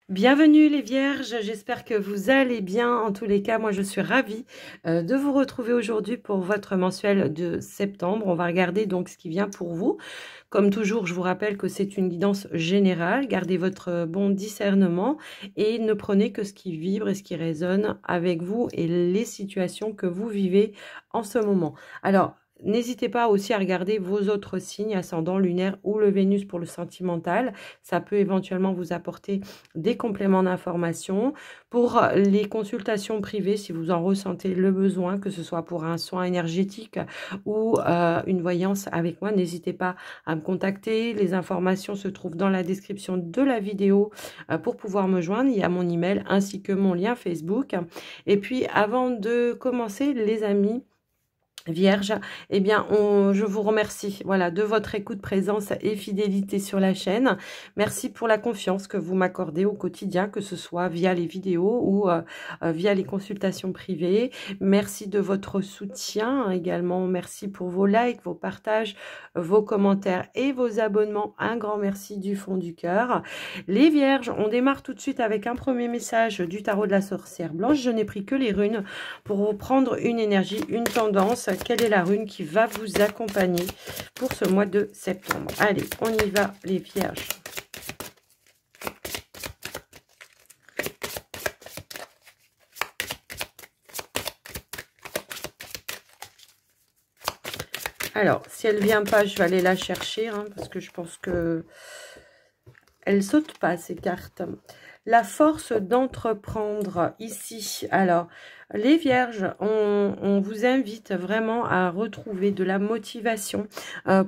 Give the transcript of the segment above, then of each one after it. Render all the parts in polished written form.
Bienvenue les vierges, j'espère que vous allez bien. En tous les cas, moi je suis ravie de vous retrouver aujourd'hui pour votre mensuel de septembre. On va regarder donc ce qui vient pour vous. Comme toujours, je vous rappelle que c'est une guidance générale. Gardez votre bon discernement et ne prenez que ce qui vibre et ce qui résonne avec vous et les situations que vous vivez en ce moment. Alors, n'hésitez pas aussi à regarder vos autres signes, ascendant, lunaire ou le Vénus pour le sentimental. Ça peut éventuellement vous apporter des compléments d'information. Pour les consultations privées, si vous en ressentez le besoin, que ce soit pour un soin énergétique ou une voyance avec moi, n'hésitez pas à me contacter. Les informations se trouvent dans la description de la vidéo pour pouvoir me joindre. Il y a mon email ainsi que mon lien Facebook. Et puis, avant de commencer, les amis, Vierge, eh bien, je vous remercie voilà, de votre écoute, présence et fidélité sur la chaîne. Merci pour la confiance que vous m'accordez au quotidien, que ce soit via les vidéos ou via les consultations privées. Merci de votre soutien également. Merci pour vos likes, vos partages, vos commentaires et vos abonnements. Un grand merci du fond du cœur. Les Vierges, on démarre tout de suite avec un premier message du tarot de la sorcière blanche. Je n'ai pris que les runes pour vous prendre une énergie, une tendance. Quelle est la rune qui va vous accompagner pour ce mois de septembre? Allez, on y va les vierges. Alors, si elle ne vient pas, je vais aller la chercher, hein, parce que je pense que elle saute pas, ces cartes. La force d'entreprendre ici. Alors, les vierges, on vous invite vraiment à retrouver de la motivation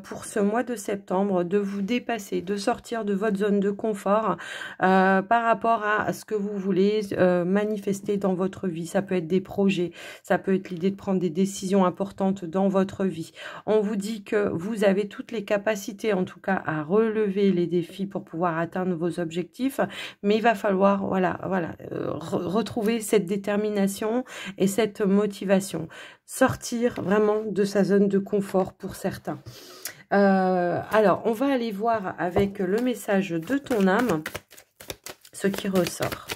pour ce mois de septembre, de vous dépasser, de sortir de votre zone de confort par rapport à ce que vous voulez manifester dans votre vie. Ça peut être des projets, ça peut être l'idée de prendre des décisions importantes dans votre vie. On vous dit que vous avez toutes les capacités, en tout cas, à relever les défis pour pouvoir atteindre vos objectifs, mais il va falloir retrouver cette détermination et cette motivation. Sortir vraiment de sa zone de confort pour certains. Alors, on va aller voir avec le message de ton âme ce qui ressort.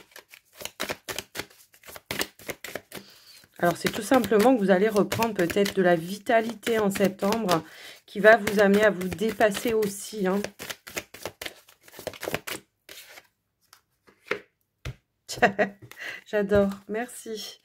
Alors, c'est tout simplement que vous allez reprendre peut-être de la vitalité en septembre qui va vous amener à vous dépasser aussi, hein. J'adore, merci.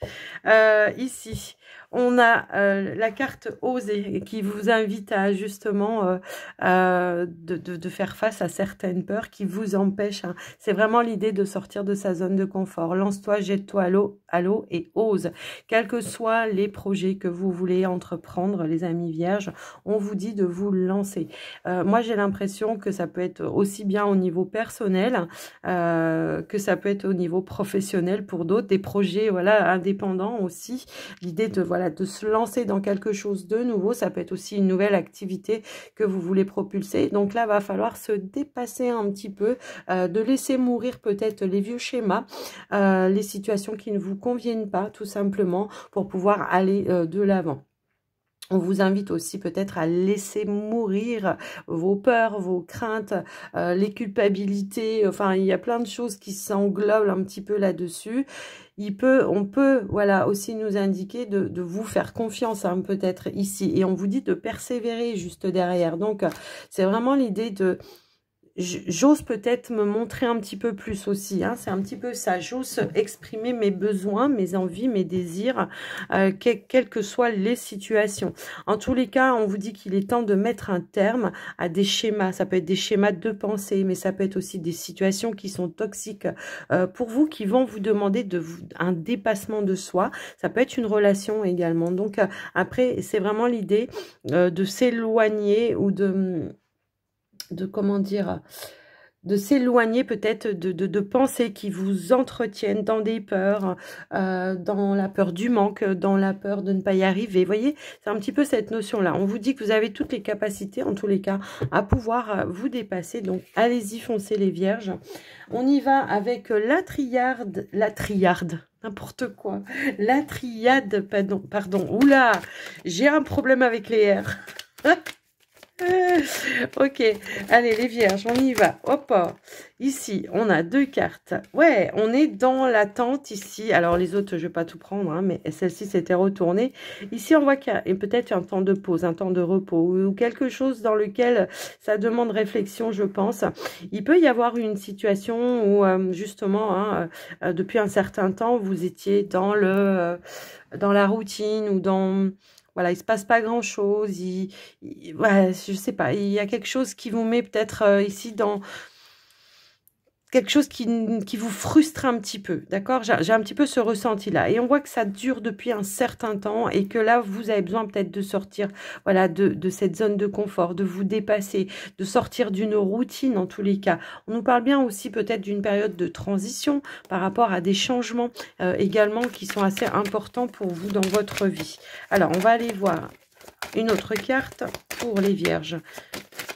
Ici, on a la carte Oser qui vous invite à justement de faire face à certaines peurs qui vous empêchent. Hein. C'est vraiment l'idée de sortir de sa zone de confort. Lance-toi, jette-toi à l'eau et ose. Quels que soient les projets que vous voulez entreprendre, les amis vierges, on vous dit de vous lancer. Moi, j'ai l'impression que ça peut être aussi bien au niveau personnel que ça peut être au niveau professionnel pour d'autres, des projets voilà indépendants aussi. L'idée de voilà de se lancer dans quelque chose de nouveau, ça peut être aussi une nouvelle activité que vous voulez propulser. Donc là, va falloir se dépasser un petit peu, de laisser mourir peut-être les vieux schémas, les situations qui ne vous conviennent pas, tout simplement, pour pouvoir aller de l'avant. On vous invite aussi peut-être à laisser mourir vos peurs, vos craintes, les culpabilités. Enfin, il y a plein de choses qui s'englobent un petit peu là-dessus. On peut voilà, aussi nous indiquer de vous faire confiance hein, peut-être ici. Et on vous dit de persévérer juste derrière. Donc, c'est vraiment l'idée de... J'ose peut-être me montrer un petit peu plus aussi, hein, c'est un petit peu ça, j'ose exprimer mes besoins, mes envies, mes désirs, quelles que soient les situations. En tous les cas, on vous dit qu'il est temps de mettre un terme à des schémas, ça peut être des schémas de pensée, mais ça peut être aussi des situations qui sont toxiques pour vous, qui vont vous demander un dépassement de soi, ça peut être une relation également. Donc après, c'est vraiment l'idée de s'éloigner ou de comment dire, de s'éloigner peut-être de pensées qui vous entretiennent dans des peurs, dans la peur du manque, dans la peur de ne pas y arriver. Vous voyez, c'est un petit peu cette notion-là. On vous dit que vous avez toutes les capacités, en tous les cas, à pouvoir vous dépasser. Donc, allez-y, foncez les vierges. On y va avec la triade, n'importe quoi. La triade, pardon. Oula, j'ai un problème avec les R. Ok, allez les vierges, on y va. Hop, ici, on a 2 cartes. Ouais, on est dans l'attente ici. Alors les autres, je vais pas tout prendre, hein, mais celle-ci s'était retournée. Ici, on voit qu'il y a peut-être un temps de pause, un temps de repos, ou quelque chose dans lequel ça demande réflexion, je pense. Il peut y avoir une situation où, justement, hein, depuis un certain temps, vous étiez dans dans la routine ou dans... Voilà, il se passe pas grand-chose. Ouais, je sais pas, il y a quelque chose qui vous met peut-être ici dans quelque chose qui vous frustre un petit peu, d'accord? J'ai un petit peu ce ressenti-là. Et on voit que ça dure depuis un certain temps et que là, vous avez besoin peut-être de sortir, voilà, de cette zone de confort, de vous dépasser, de sortir d'une routine en tous les cas. On nous parle bien aussi peut-être d'une période de transition par rapport à des changements également qui sont assez importants pour vous dans votre vie. Alors, on va aller voir une autre carte pour les vierges.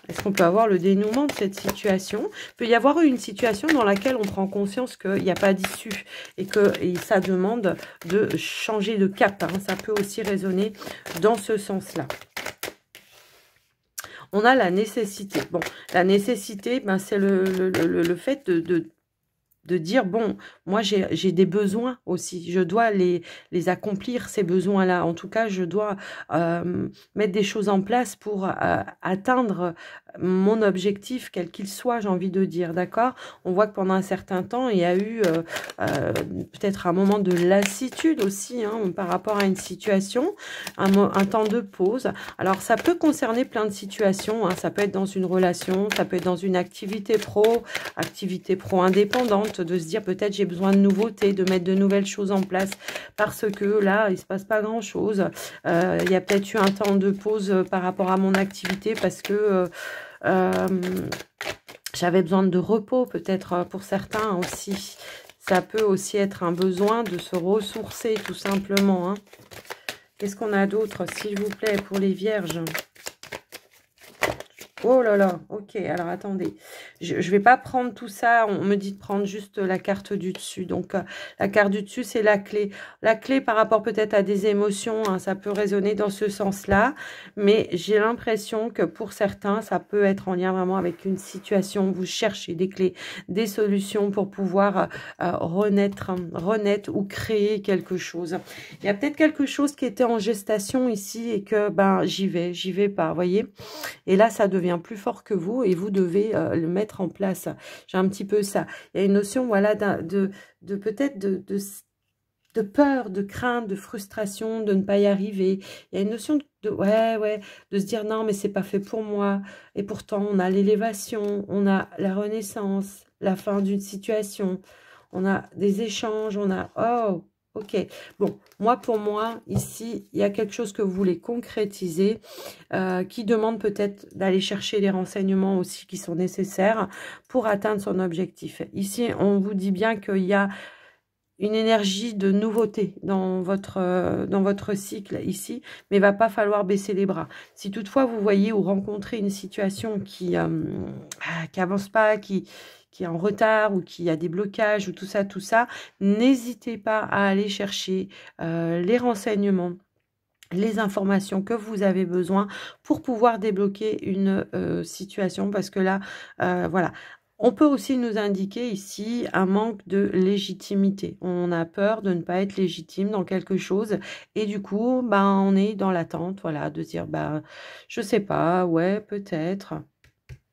Est-ce qu'on peut avoir le dénouement de cette situation? Il peut y avoir une situation dans laquelle on prend conscience qu'il n'y a pas d'issue et que ça demande de changer de cap. Hein. Ça peut aussi résonner dans ce sens-là. On a la nécessité. Bon, la nécessité, ben, c'est le fait de dire, bon, moi j'ai des besoins aussi, je dois les accomplir, ces besoins-là. En tout cas, je dois mettre des choses en place pour atteindre mon objectif, quel qu'il soit, j'ai envie de dire, d'accord? On voit que pendant un certain temps, il y a eu peut-être un moment de lassitude aussi, hein, par rapport à une situation, un temps de pause. Alors, ça peut concerner plein de situations, hein, ça peut être dans une relation, ça peut être dans une activité pro indépendante, de se dire peut-être j'ai besoin de nouveautés, de mettre de nouvelles choses en place parce que là, il se passe pas grand-chose. Il y a peut-être eu un temps de pause par rapport à mon activité parce que j'avais besoin de repos, peut-être pour certains aussi. Ça peut aussi être un besoin de se ressourcer, tout simplement. Hein. Qu'est-ce qu'on a d'autre, s'il vous plaît, pour les vierges ? Oh là là, ok, alors attendez, je ne vais pas prendre tout ça, on me dit de prendre juste la carte du dessus, donc la carte du dessus c'est la clé par rapport peut-être à des émotions, hein, ça peut résonner dans ce sens-là, mais j'ai l'impression que pour certains ça peut être en lien vraiment avec une situation, vous cherchez des clés, des solutions pour pouvoir renaître ou créer quelque chose. Il y a peut-être quelque chose qui était en gestation ici et que ben j'y vais pas, vous voyez. Et là, ça devient plus fort que vous et vous devez le mettre en place. J'ai un petit peu ça. Il y a une notion, voilà, peut-être de peur, de crainte, de frustration, de ne pas y arriver. Il y a une notion de se dire non, mais c'est pas fait pour moi. Et pourtant, on a l'élévation, on a la renaissance, la fin d'une situation, on a des échanges, on a oh. Ok, bon, pour moi, ici, il y a quelque chose que vous voulez concrétiser, qui demande peut-être d'aller chercher les renseignements aussi qui sont nécessaires pour atteindre son objectif. Ici, on vous dit bien qu'il y a une énergie de nouveauté dans votre cycle ici, mais il va pas falloir baisser les bras. Si toutefois vous voyez ou rencontrez une situation qui avance pas, qui est en retard ou qui a des blocages ou tout ça, n'hésitez pas à aller chercher les renseignements, les informations que vous avez besoin pour pouvoir débloquer une situation, parce que là, voilà. On peut aussi nous indiquer ici un manque de légitimité. On a peur de ne pas être légitime dans quelque chose et du coup, on est dans l'attente, voilà, de dire, je sais pas, ouais, peut-être.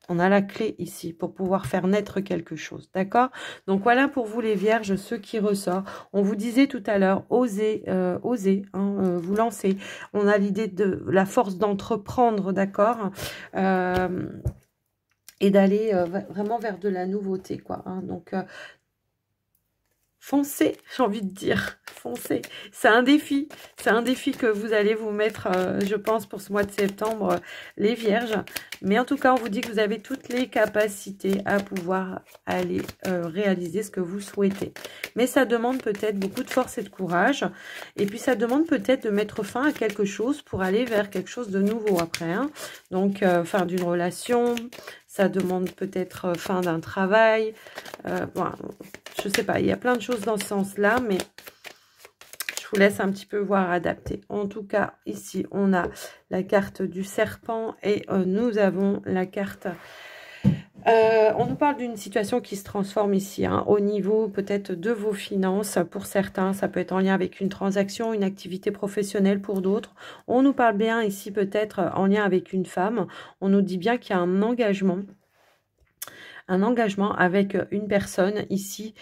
On a la clé ici pour pouvoir faire naître quelque chose, d'accord? Donc voilà pour vous les vierges, ce qui ressort. On vous disait tout à l'heure, osez, vous lancer. On a l'idée de la force d'entreprendre, d'accord? Et d'aller vraiment vers de la nouveauté, quoi. Hein. Donc, foncez, j'ai envie de dire, foncez. C'est un défi que vous allez vous mettre, je pense, pour ce mois de septembre, les vierges. Mais en tout cas, on vous dit que vous avez toutes les capacités à pouvoir aller réaliser ce que vous souhaitez. Mais ça demande peut-être beaucoup de force et de courage. Et puis, ça demande peut-être de mettre fin à quelque chose pour aller vers quelque chose de nouveau après. Hein. Donc, fin d'une relation, ça demande peut-être fin d'un travail. Bon, je sais pas, il y a plein de choses dans ce sens-là, mais Je vous laisse un petit peu voir adapter. En tout cas, ici, on a la carte du serpent et nous avons la carte... on nous parle d'une situation qui se transforme ici, hein, au niveau peut-être de vos finances. Pour certains, ça peut être en lien avec une transaction, une activité professionnelle pour d'autres. On nous parle bien ici peut-être en lien avec une femme. On nous dit bien qu'il y a un engagement avec une personne ici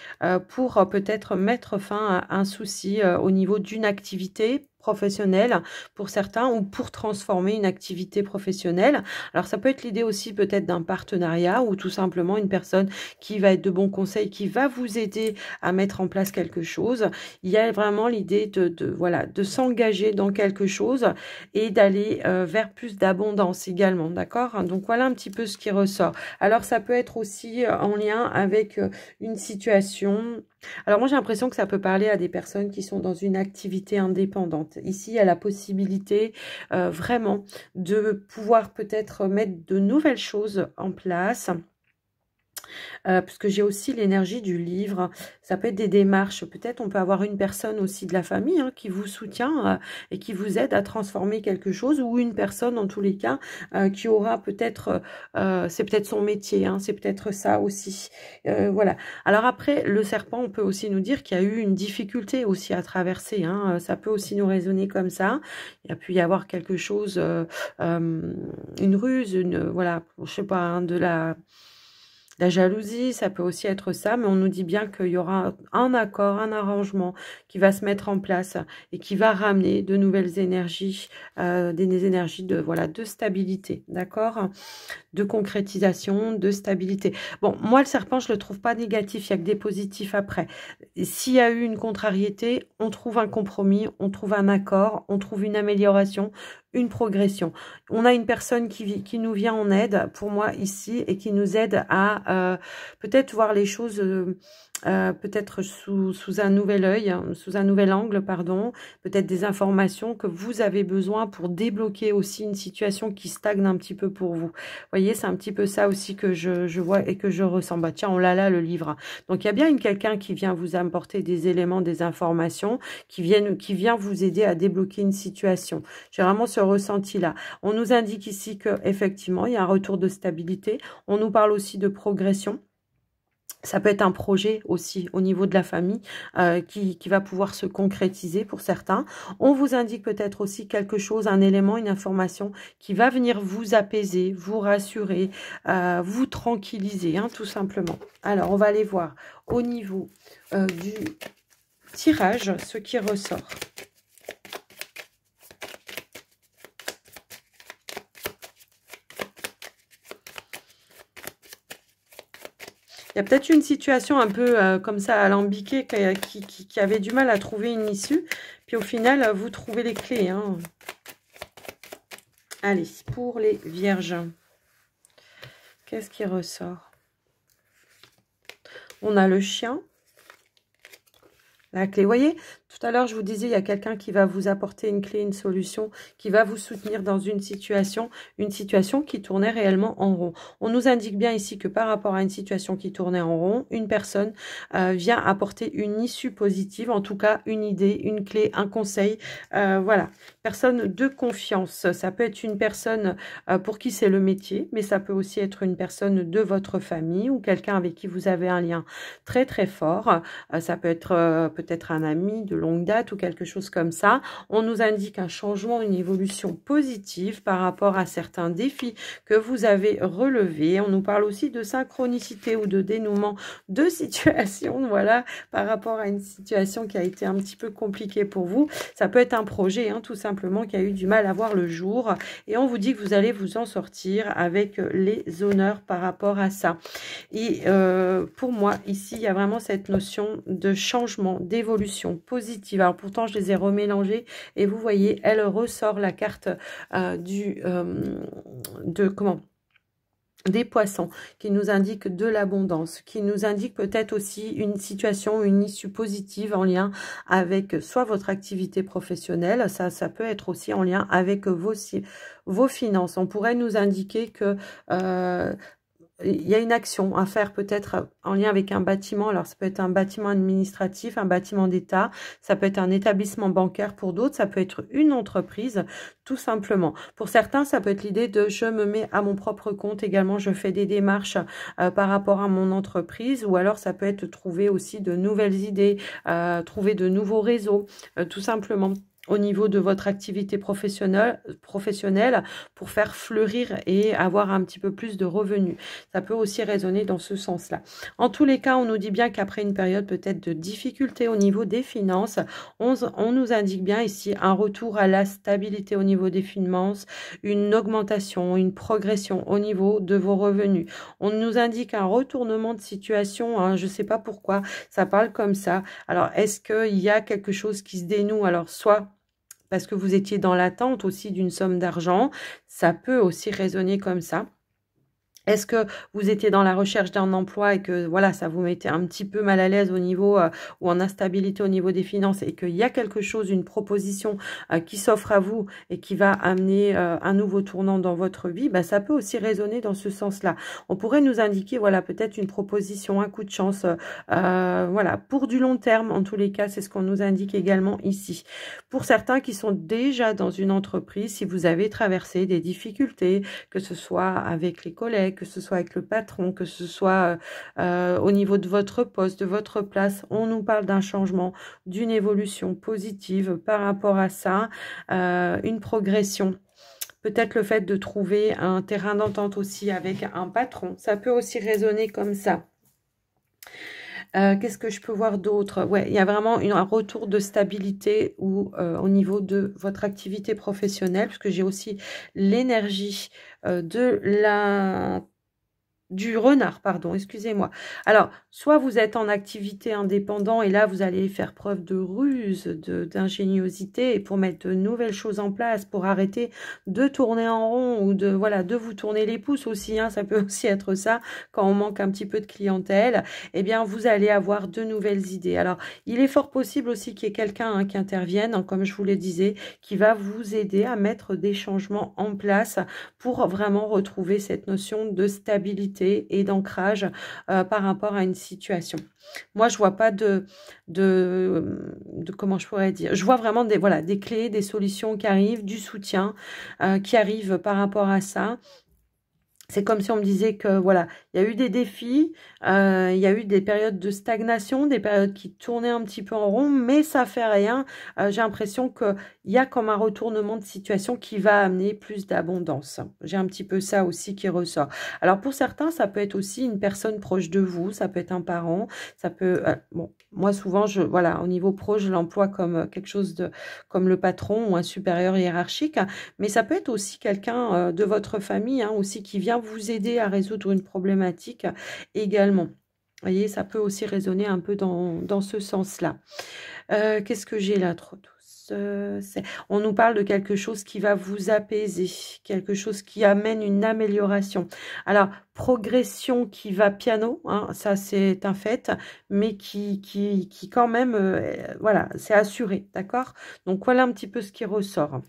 pour peut-être mettre fin à un souci au niveau d'une activité professionnelle pour certains ou pour transformer une activité professionnelle. Alors ça peut être l'idée aussi peut-être d'un partenariat ou tout simplement une personne qui va être de bons conseils, qui va vous aider à mettre en place quelque chose. Il y a vraiment l'idée voilà, de s'engager dans quelque chose et d'aller vers plus d'abondance également, d'accord? Donc voilà un petit peu ce qui ressort. Alors ça peut être aussi en lien avec une situation... Alors moi j'ai l'impression que ça peut parler à des personnes qui sont dans une activité indépendante. Ici il y a la possibilité vraiment de pouvoir peut-être mettre de nouvelles choses en place. Puisque j'ai aussi l'énergie du livre, ça peut être des démarches, peut-être on peut avoir une personne aussi de la famille hein, qui vous soutient et qui vous aide à transformer quelque chose, ou une personne en tous les cas qui aura peut-être, c'est peut-être son métier, hein, c'est peut-être ça aussi, voilà. Alors après, le serpent, on peut aussi nous dire qu'il y a eu une difficulté aussi à traverser, hein, ça peut aussi nous résonner comme ça, il y a pu y avoir quelque chose, une ruse, voilà, je sais pas, hein, de la jalousie, ça peut aussi être ça, mais on nous dit bien qu'il y aura un accord, un arrangement qui va se mettre en place et qui va ramener de nouvelles énergies, des énergies de, voilà, de stabilité, d'accord, de concrétisation, de stabilité. Bon, moi, le serpent, je le trouve pas négatif, il y a que des positifs après. S'il y a eu une contrariété, on trouve un compromis, on trouve un accord, on trouve une amélioration, une progression. On a une personne qui nous vient en aide, pour moi, ici, et qui nous aide à peut-être voir les choses peut-être sous un nouvel œil, sous un nouvel angle, pardon, peut-être des informations que vous avez besoin pour débloquer aussi une situation qui stagne un petit peu pour vous. Vous voyez, c'est un petit peu ça aussi que je vois et que je ressens. Bah tiens, on l'a là, le livre. Donc, il y a bien quelqu'un qui vient vous apporter des éléments, des informations, qui vient vous aider à débloquer une situation. J'ai vraiment ce ressenti-là. On nous indique ici qu'effectivement, il y a un retour de stabilité. On nous parle aussi de progression. Ça peut être un projet aussi au niveau de la famille qui va pouvoir se concrétiser pour certains. On vous indique peut-être aussi quelque chose, un élément, une information qui va venir vous apaiser, vous rassurer, vous tranquilliser, hein, tout simplement. Alors, on va aller voir au niveau du tirage ce qui ressort. Il y a peut-être une situation un peu comme ça, alambiquée, qui avait du mal à trouver une issue. Puis au final, vous trouvez les clés. Hein. Allez, pour les vierges, qu'est-ce qui ressort? On a le chien. La clé, vous voyez, tout à l'heure, je vous disais, il y a quelqu'un qui va vous apporter une clé, une solution, qui va vous soutenir dans une situation qui tournait réellement en rond. On nous indique bien ici que par rapport à une situation qui tournait en rond, une personne vient apporter une issue positive, en tout cas une idée, une clé, un conseil. Voilà, personne de confiance. Ça peut être une personne pour qui c'est le métier, mais ça peut aussi être une personne de votre famille ou quelqu'un avec qui vous avez un lien très très fort. Ça peut être peut-être un ami de longue date ou quelque chose comme ça. On nous indique un changement, une évolution positive par rapport à certains défis que vous avez relevés. On nous parle aussi de synchronicité ou de dénouement de situation, voilà, par rapport à une situation qui a été un petit peu compliquée pour vous. Ça peut être un projet, hein, tout simplement, qui a eu du mal à voir le jour. Et on vous dit que vous allez vous en sortir avec les honneurs par rapport à ça. Et pour moi, ici, il y a vraiment cette notion de changement, d'évolution positive. Alors pourtant, je les ai remélangés et vous voyez, elle ressort la carte des poissons, qui nous indique de l'abondance, qui nous indique peut-être aussi une situation, une issue positive en lien avec soit votre activité professionnelle, ça peut être aussi en lien avec vos finances. On pourrait nous indiquer que il y a une action à faire peut-être en lien avec un bâtiment. Alors, ça peut être un bâtiment administratif, un bâtiment d'État, ça peut être un établissement bancaire pour d'autres, ça peut être une entreprise, tout simplement. Pour certains, ça peut être l'idée de je me mets à mon propre compte également, je fais des démarches par rapport à mon entreprise, ou alors ça peut être trouver aussi de nouvelles idées, trouver de nouveaux réseaux, tout simplement, au niveau de votre activité professionnelle pour faire fleurir et avoir un petit peu plus de revenus. Ça peut aussi résonner dans ce sens-là. En tous les cas, on nous dit bien qu'après une période peut-être de difficulté au niveau des finances, on nous indique bien ici un retour à la stabilité au niveau des finances, une augmentation, une progression au niveau de vos revenus. On nous indique un retournement de situation, hein, je ne sais pas pourquoi, ça parle comme ça. Alors, est-ce qu'il y a quelque chose qui se dénoue? Alors, soit parce que vous étiez dans l'attente aussi d'une somme d'argent, ça peut aussi résonner comme ça. Est-ce que vous étiez dans la recherche d'un emploi et que voilà, ça vous mettait un petit peu mal à l'aise au niveau ou en instabilité au niveau des finances et qu'il y a quelque chose, une proposition qui s'offre à vous et qui va amener un nouveau tournant dans votre vie, bah, ça peut aussi résonner dans ce sens-là. On pourrait nous indiquer voilà, peut-être une proposition, un coup de chance, voilà, pour du long terme. En tous les cas, c'est ce qu'on nous indique également ici. Pour certains qui sont déjà dans une entreprise, si vous avez traversé des difficultés, que ce soit avec les collègues, que ce soit avec le patron, que ce soit au niveau de votre poste, de votre place, on nous parle d'un changement, d'une évolution positive par rapport à ça, une progression. Peut-être le fait de trouver un terrain d'entente aussi avec un patron, ça peut aussi résonner comme ça. Qu'est-ce que je peux voir d'autre? Ouais, il y a vraiment un retour de stabilité ou au niveau de votre activité professionnelle, parce que j'ai aussi l'énergie du renard, pardon, excusez-moi. Alors, soit vous êtes en activité indépendant et là, vous allez faire preuve de ruse, d'ingéniosité pour mettre de nouvelles choses en place, pour arrêter de tourner en rond ou de, voilà, de vous tourner les pouces aussi, hein, ça peut aussi être ça, quand on manque un petit peu de clientèle, eh bien, vous allez avoir de nouvelles idées. Alors, il est fort possible aussi qu'il y ait quelqu'un hein, qui intervienne, hein, comme je vous le disais, qui va vous aider à mettre des changements en place pour vraiment retrouver cette notion de stabilité et d'ancrage par rapport à une situation. Moi, je vois pas de comment je pourrais dire. Je vois vraiment des, voilà, des clés, des solutions qui arrivent, du soutien qui arrive par rapport à ça. C'est comme si on me disait que voilà, il y a eu des défis, il y a eu des périodes de stagnation, des périodes qui tournaient un petit peu en rond, mais ça fait rien. J'ai l'impression qu'il y a comme un retournement de situation qui va amener plus d'abondance. J'ai un petit peu ça aussi qui ressort. Alors pour certains, ça peut être aussi une personne proche de vous, ça peut être un parent, ça peut... bon, moi souvent, voilà, au niveau pro, je l'emploie comme quelque chose de... comme le patron ou un supérieur hiérarchique, mais ça peut être aussi quelqu'un de votre famille hein, aussi qui vient vous aider à résoudre une problématique également. Vous voyez, ça peut aussi résonner un peu dans ce sens-là. Qu'est-ce que j'ai là trop douce on nous parle de quelque chose qui va vous apaiser, quelque chose qui amène une amélioration. Alors, progression qui va piano, hein, ça c'est un fait, mais qui quand même, voilà, c'est assuré, d'accord? Donc, voilà un petit peu ce qui ressort.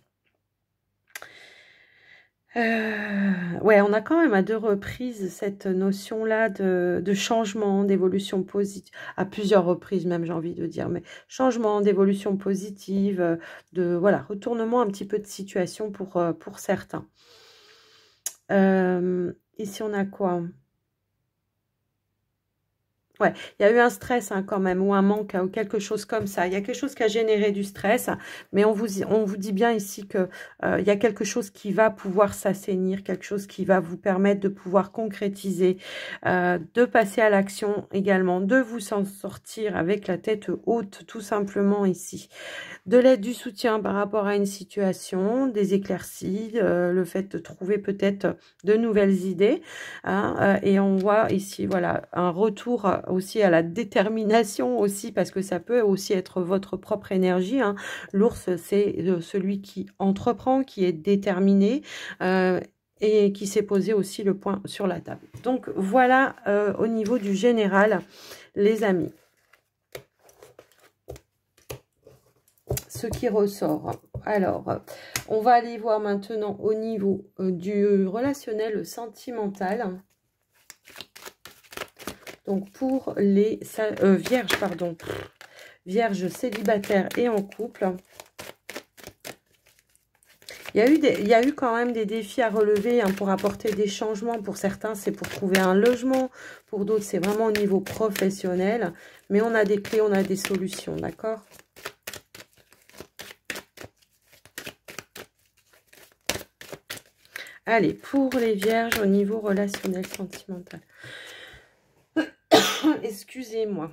Ouais, on a quand même à 2 reprises cette notion-là de changement, d'évolution positive, à plusieurs reprises même j'ai envie de dire, mais changement, d'évolution positive, de voilà, retournement un petit peu de situation pour certains. Ici on a quoi ? Ouais, il y a eu un stress hein, quand même, ou un manque, ou quelque chose comme ça. Il y a quelque chose qui a généré du stress, mais on vous dit bien ici que il y a quelque chose qui va pouvoir s'assainir, quelque chose qui va vous permettre de pouvoir concrétiser, de passer à l'action également, de vous en sortir avec la tête haute, tout simplement ici. De l'aide, du soutien par rapport à une situation, des éclaircies, le fait de trouver peut-être de nouvelles idées. Hein, et on voit ici, voilà, un retour aussi à la détermination aussi, parce que ça peut aussi être votre propre énergie. Hein. L'ours, c'est celui qui entreprend, qui est déterminé et qui s'est posé aussi le point sur la table. Donc, voilà au niveau du général, les amis. Ce qui ressort. Alors, on va aller voir maintenant au niveau du relationnel sentimental. Donc, pour les vierges, pardon, vierges célibataires et en couple, il y a eu quand même des défis à relever hein, pour apporter des changements. Pour certains, c'est pour trouver un logement. Pour d'autres, c'est vraiment au niveau professionnel. Mais on a des clés, on a des solutions, d'accord? Allez, pour les vierges au niveau relationnel, sentimental. Excusez-moi.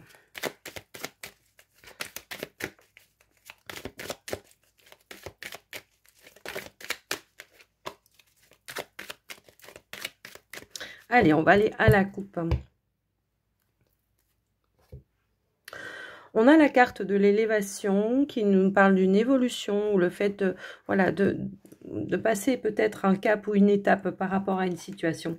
Allez, on va aller à la coupe. On a la carte de l'élévation qui nous parle d'une évolution ou le fait de, voilà, de passer peut-être un cap ou une étape par rapport à une situation.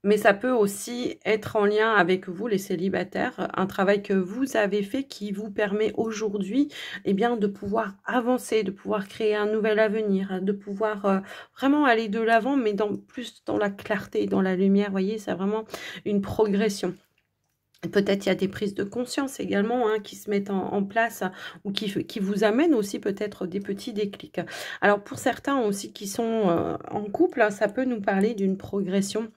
Mais ça peut aussi être en lien avec vous, les célibataires, un travail que vous avez fait qui vous permet aujourd'hui eh bien, de pouvoir avancer, de pouvoir créer un nouvel avenir, de pouvoir vraiment aller de l'avant, mais plus dans la clarté, dans la lumière. Vous voyez, c'est vraiment une progression. Peut-être il y a des prises de conscience également hein, qui se mettent en place ou qui vous amènent aussi peut-être des petits déclics. Alors pour certains aussi qui sont en couple, ça peut nous parler d'une progression.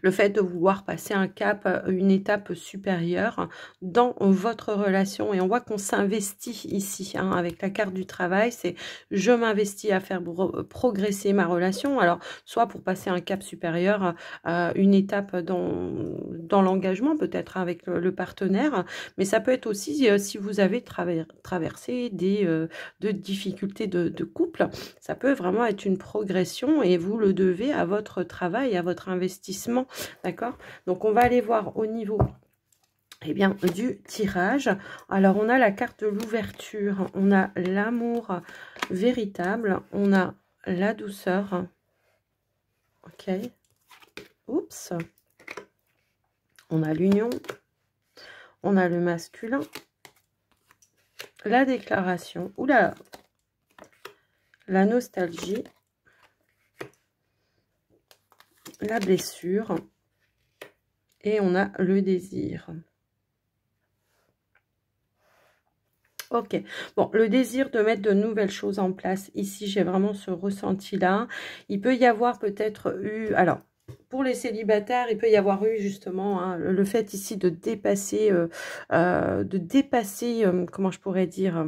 Le fait de vouloir passer un cap, une étape supérieure dans votre relation. Et on voit qu'on s'investit ici, hein, avec la carte du travail. C'est je m'investis à faire progresser ma relation. Alors, soit pour passer un cap supérieur, une étape dans l'engagement, peut-être avec le partenaire. Mais ça peut être aussi si vous avez traversé de difficultés de couple. Ça peut vraiment être une progression et vous le devez à votre travail, à votre investissement. D'accord? Donc, on va aller voir au niveau eh bien, du tirage. Alors, on a la carte de l'ouverture, on a l'amour véritable, on a la douceur. Ok. Oups. On a l'union, on a le masculin, la déclaration, oula, la nostalgie, la blessure et on a le désir. Ok, bon, le désir de mettre de nouvelles choses en place. Ici, j'ai vraiment ce ressenti-là. Il peut y avoir peut-être eu... Alors, pour les célibataires, il peut y avoir eu justement hein, le fait ici de dépasser, comment je pourrais dire...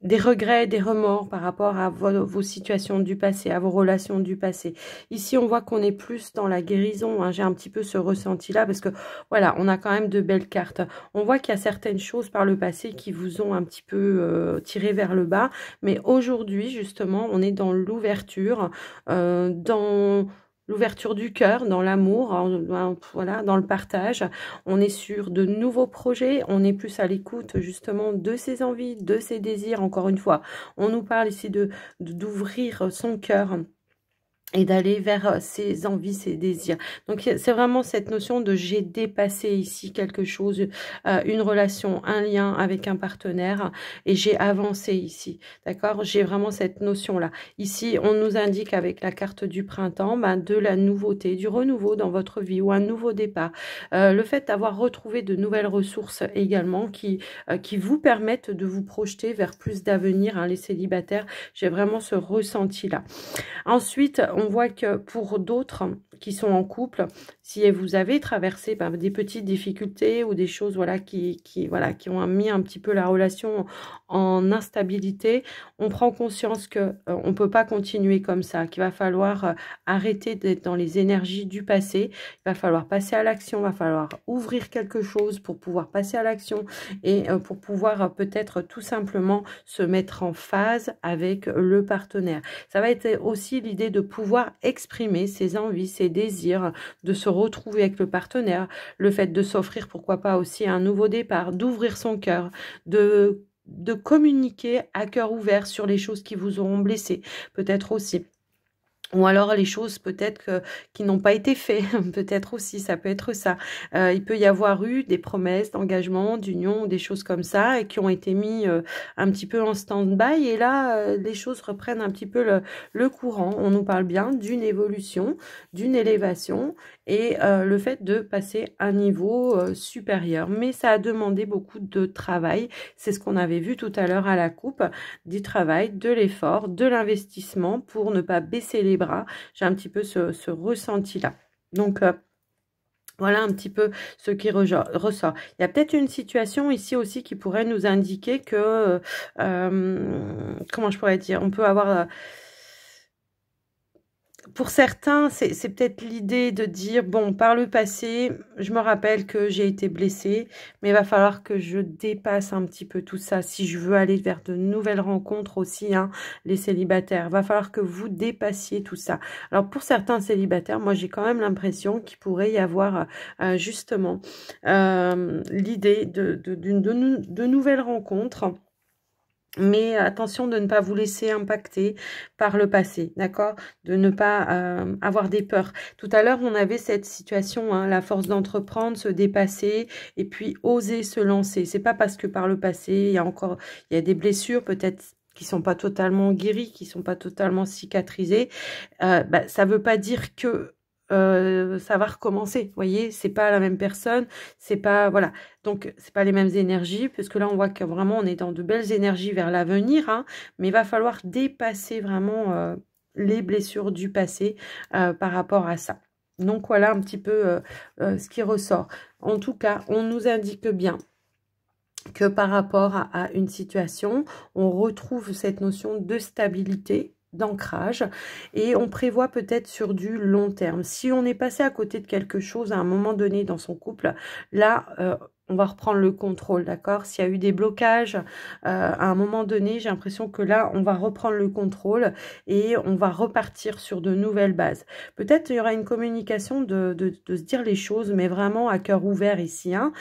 des regrets, des remords par rapport à vos situations du passé, à vos relations du passé. Ici, on voit qu'on est plus dans la guérison. Hein. J'ai un petit peu ce ressenti-là parce que, voilà, on a quand même de belles cartes. On voit qu'il y a certaines choses par le passé qui vous ont un petit peu tiré vers le bas. Mais aujourd'hui, justement, on est dans l'ouverture, dans... l'ouverture du cœur, dans l'amour, voilà, dans le partage. On est sur de nouveaux projets, on est plus à l'écoute justement de ses envies, de ses désirs. Encore une fois, on nous parle ici d'ouvrir son cœur et d'aller vers ses envies, ses désirs. Donc, c'est vraiment cette notion de j'ai dépassé ici quelque chose, une relation, un lien avec un partenaire et j'ai avancé ici, d'accord? J'ai vraiment cette notion-là. Ici, on nous indique avec la carte du printemps de la nouveauté, du renouveau dans votre vie ou un nouveau départ. Le fait d'avoir retrouvé de nouvelles ressources également qui vous permettent de vous projeter vers plus d'avenir, hein, les célibataires. J'ai vraiment ce ressenti-là. Ensuite, on voit que pour d'autres qui sont en couple, si vous avez traversé des petites difficultés ou des choses voilà, qui ont mis un petit peu la relation en instabilité, on prend conscience qu'on ne peut pas continuer comme ça, qu'il va falloir arrêter d'être dans les énergies du passé, il va falloir passer à l'action, il va falloir ouvrir quelque chose pour pouvoir passer à l'action et pour pouvoir peut-être tout simplement se mettre en phase avec le partenaire. Ça va être aussi l'idée de pouvoir exprimer ses envies, ses désirs, de se retrouver avec le partenaire, le fait de s'offrir pourquoi pas aussi un nouveau départ, d'ouvrir son cœur, de communiquer à cœur ouvert sur les choses qui vous auront blessé, peut-être aussi. Ou alors les choses peut-être qui n'ont pas été faites, peut-être aussi, ça peut être ça. Il peut y avoir eu des promesses d'engagement, d'union, des choses comme ça, et qui ont été mis un petit peu en stand-by. Et là, les choses reprennent un petit peu le courant. On nous parle bien d'une évolution, d'une élévation, et le fait de passer à un niveau supérieur. Mais ça a demandé beaucoup de travail. C'est ce qu'on avait vu tout à l'heure à la coupe, du travail, de l'effort, de l'investissement pour ne pas baisser les bras. J'ai un petit peu ce ressenti-là. Donc, voilà un petit peu ce qui ressort. Il y a peut-être une situation ici aussi qui pourrait nous indiquer que, comment je pourrais dire, on peut avoir... pour certains, c'est peut-être l'idée de dire, bon, par le passé, je me rappelle que j'ai été blessée, mais il va falloir que je dépasse un petit peu tout ça. Si je veux aller vers de nouvelles rencontres aussi, hein, les célibataires, il va falloir que vous dépassiez tout ça. Alors, pour certains célibataires, moi, j'ai quand même l'impression qu'il pourrait y avoir justement l'idée de nouvelles rencontres. Mais attention de ne pas vous laisser impacter par le passé, d'accord? De ne pas avoir des peurs. Tout à l'heure, on avait cette situation, hein, la force d'entreprendre, se dépasser et puis oser se lancer. C'est pas parce que par le passé, il y a des blessures peut-être qui sont pas totalement guéries, qui sont pas totalement cicatrisées. Ça veut pas dire que ça va recommencer, vous voyez, c'est pas la même personne, c'est pas, voilà, donc c'est pas les mêmes énergies, parce que là on voit que vraiment on est dans de belles énergies vers l'avenir, hein, mais il va falloir dépasser vraiment les blessures du passé par rapport à ça. Donc voilà un petit peu ce qui ressort. En tout cas, on nous indique bien que par rapport à une situation, on retrouve cette notion de stabilité, d'ancrage, et on prévoit peut-être sur du long terme. Si on est passé à côté de quelque chose à un moment donné dans son couple, là, on va reprendre le contrôle, d'accord? S'il y a eu des blocages à un moment donné, j'ai l'impression que là, on va reprendre le contrôle et on va repartir sur de nouvelles bases. Peut-être il y aura une communication de se dire les choses, mais vraiment à cœur ouvert ici, hein,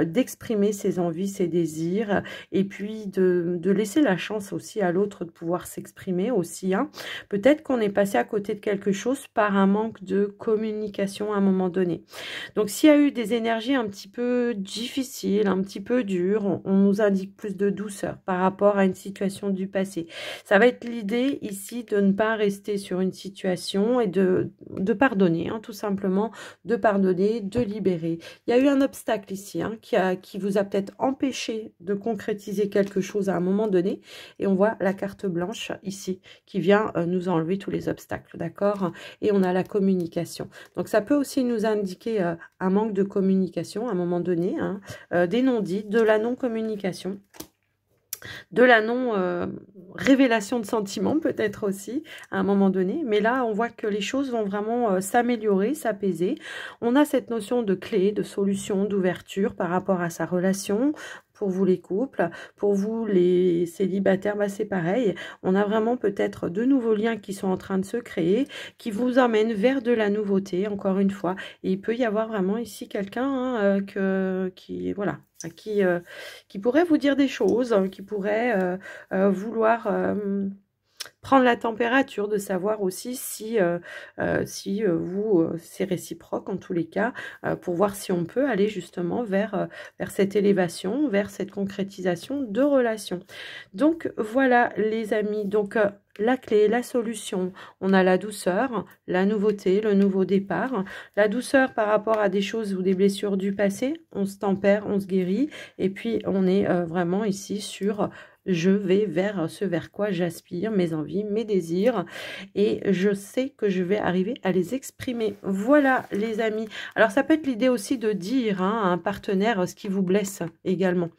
d'exprimer ses envies, ses désirs, et puis de laisser la chance aussi à l'autre de pouvoir s'exprimer aussi, hein. Peut-être qu'on est passé à côté de quelque chose par un manque de communication à un moment donné. Donc, s'il y a eu des énergies un petit peu difficiles, un petit peu dures, on nous indique plus de douceur par rapport à une situation du passé. Ça va être l'idée ici de ne pas rester sur une situation et de pardonner, hein, tout simplement, de pardonner, de libérer. Il y a eu un obstacle ici, hein, qui vous a peut-être empêché de concrétiser quelque chose à un moment donné. Et on voit la carte blanche ici qui vient nous enlever tous les obstacles, d'accord? Et on a la communication. Donc, ça peut aussi nous indiquer un manque de communication à un moment donné, hein, des non-dits, de la non-communication, de la non-révélation de sentiments peut-être aussi à un moment donné. Mais là, on voit que les choses vont vraiment s'améliorer, s'apaiser. On a cette notion de clé, de solution, d'ouverture par rapport à sa relation. Pour vous les couples, pour vous les célibataires, c'est pareil. On a vraiment peut-être de nouveaux liens qui sont en train de se créer, qui vous emmènent vers de la nouveauté, encore une fois. Et il peut y avoir vraiment ici quelqu'un, hein, voilà, qui pourrait vous dire des choses, qui pourrait vouloir prendre la température, de savoir aussi si, c'est réciproque en tous les cas, pour voir si on peut aller justement vers cette élévation, vers cette concrétisation de relations. Donc voilà les amis, donc la clé, la solution, on a la douceur, la nouveauté, le nouveau départ. La douceur par rapport à des choses ou des blessures du passé, on se tempère, on se guérit, et puis on est vraiment ici sur... Je vais vers ce vers quoi j'aspire, mes envies, mes désirs, et je sais que je vais arriver à les exprimer. Voilà les amis. Alors ça peut être l'idée aussi de dire, hein, à un partenaire ce qui vous blesse également.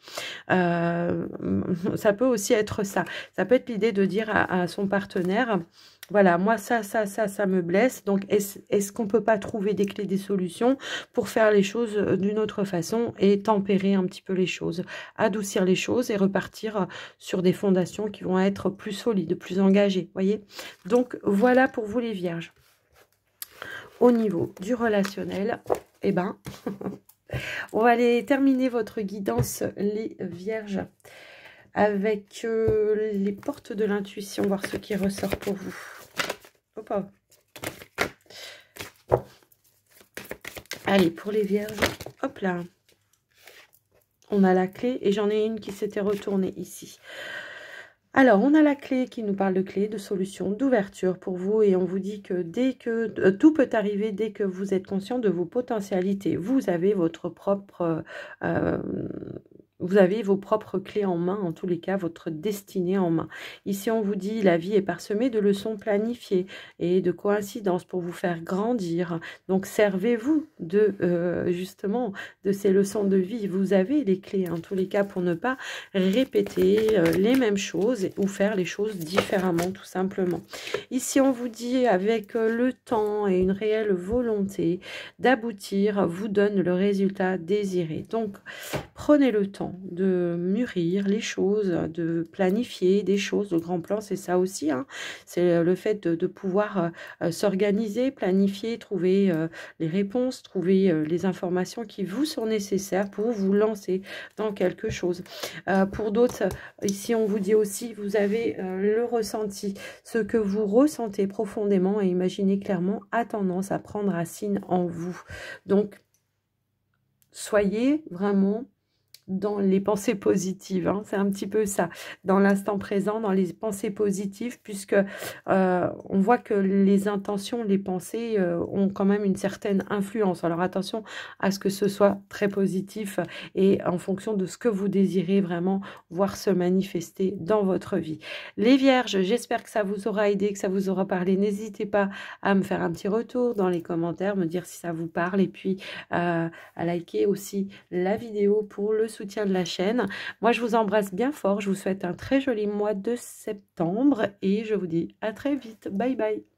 Ça peut aussi être ça. Ça peut être l'idée de dire à son partenaire... Voilà, moi, ça me blesse. Donc, est-ce qu'on ne peut pas trouver des clés, des solutions pour faire les choses d'une autre façon et tempérer un petit peu les choses, adoucir les choses et repartir sur des fondations qui vont être plus solides, plus engagées, voyez? Donc, voilà pour vous les vierges. Au niveau du relationnel, eh ben, on va aller terminer votre guidance, les vierges, avec les portes de l'intuition, voir ce qui ressort pour vous. Hop, hop. Allez, pour les vierges, hop là. On a la clé et j'en ai une qui s'était retournée ici. Alors, on a la clé qui nous parle de clé, de solution, d'ouverture pour vous. Et on vous dit que dès que tout peut arriver, dès que vous êtes conscient de vos potentialités, vous avez votre propre... vous avez vos propres clés en main, en tous les cas, votre destinée en main. Ici, on vous dit, la vie est parsemée de leçons planifiées et de coïncidences pour vous faire grandir. Donc, servez-vous de, justement, de ces leçons de vie. Vous avez les clés, en tous les cas, pour ne pas répéter les mêmes choses ou faire les choses différemment, tout simplement. Ici, on vous dit, avec le temps et une réelle volonté d'aboutir, vous donne le résultat désiré. Donc, prenez le temps de mûrir les choses, de planifier des choses, de grands plans, c'est ça aussi. Hein. C'est le fait de pouvoir s'organiser, planifier, trouver les réponses, trouver les informations qui vous sont nécessaires pour vous lancer dans quelque chose. Pour d'autres, ici on vous dit aussi, vous avez le ressenti, ce que vous ressentez profondément et imaginez clairement a tendance à prendre racine en vous. Donc, soyez vraiment dans les pensées positives, hein. C'est un petit peu ça, dans l'instant présent, dans les pensées positives, puisque on voit que les intentions, les pensées ont quand même une certaine influence. Alors attention à ce que ce soit très positif et en fonction de ce que vous désirez vraiment voir se manifester dans votre vie. Les vierges, j'espère que ça vous aura aidé, que ça vous aura parlé. N'hésitez pas à me faire un petit retour dans les commentaires, me dire si ça vous parle et puis à liker aussi la vidéo pour le soutien de la chaîne. Moi, je vous embrasse bien fort. Je vous souhaite un très joli mois de septembre et je vous dis à très vite. Bye bye.